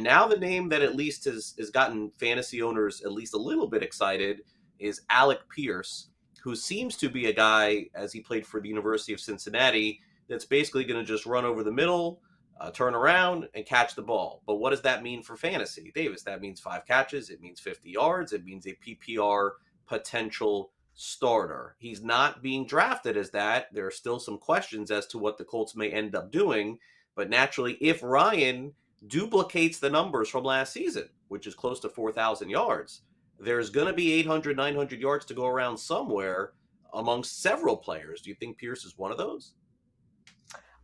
Now the name that at least has gotten fantasy owners at least a little bit excited is Alec Pierce, who seems to be a guy, as he played for the University of Cincinnati, that's basically going to just run over the middle, turn around, and catch the ball. But what does that mean for fantasy, Davis? That means 5 catches. It means 50 yards. It means a PPR potential starter. He's not being drafted as that. There are still some questions as to what the Colts may end up doing. But naturally, if Ryan duplicates the numbers from last season, which is close to 4,000 yards, there's going to be 800, 900 yards to go around somewhere amongst several players. Do you think Pierce is one of those?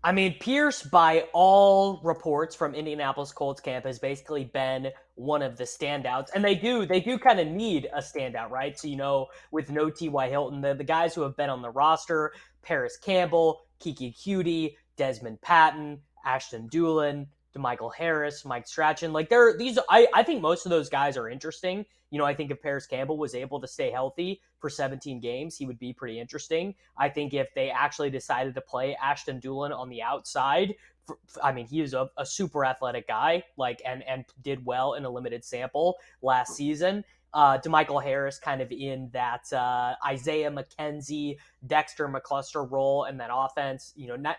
I mean, Pierce, by all reports from Indianapolis Colts camp, has basically been one of the standouts, and they do kind of need a standout, right? So with no T.Y. Hilton, the guys who have been on the roster: Paris Campbell, Kiki Cutie, Desmond Patton, Ashton Dulin, DeMichael Harris, Mike Strachan. Like I think most of those guys are interesting. I think if Paris Campbell was able to stay healthy for 17 games, he would be pretty interesting. I think if they actually decided to play Ashton Dulin on the outside, I mean, he is a super athletic guy, and did well in a limited sample last season. DeMichael Harris kind of in that Isaiah McKenzie, Dexter McCluster role in that offense.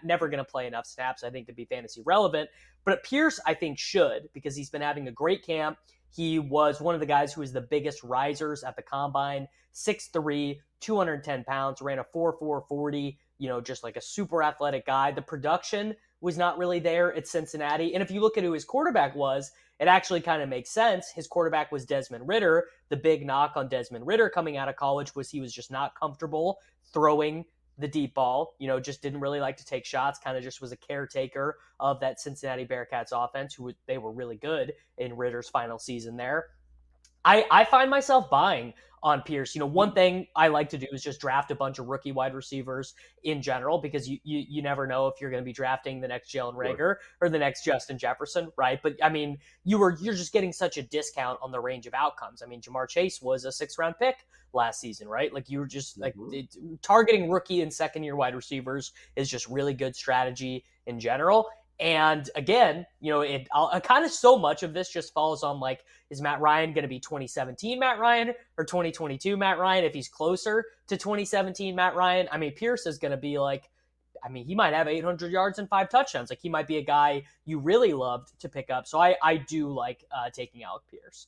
Never going to play enough snaps, I think, to be fantasy relevant. But Pierce, I think, should, because he's been having a great camp. He was one of the guys who was the biggest risers at the combine, 6'3", 210 pounds, ran a 4.440, just like a super athletic guy. The production was not really there at Cincinnati. And if you look at who his quarterback was, it actually kind of makes sense. His quarterback was Desmond Ridder. The big knock on Desmond Ridder coming out of college was he was just not comfortable throwing the deep ball, just didn't really like to take shots, kind of just was a caretaker of that Cincinnati Bearcats offense, they were really good in Ritter's final season there. I find myself buying on Pierce. One thing I like to do is just draft a bunch of rookie wide receivers in general, because you never know if you're going to be drafting the next Jalen Reagor or the next Justin Jefferson, right? But I mean, you're just getting such a discount on the range of outcomes. I mean, Jamar Chase was a 6th-round pick last season, right? Like, you were just targeting rookie and second-year wide receivers is just really good strategy in general. And again, it kind of so much of this just falls on, like, is Matt Ryan going to be 2017 Matt Ryan or 2022 Matt Ryan? If he's closer to 2017 Matt Ryan, I mean, Pierce is going to be like, I mean, he might have 800 yards and 5 touchdowns. Like, he might be a guy you really loved to pick up. So I do like taking Alec Pierce.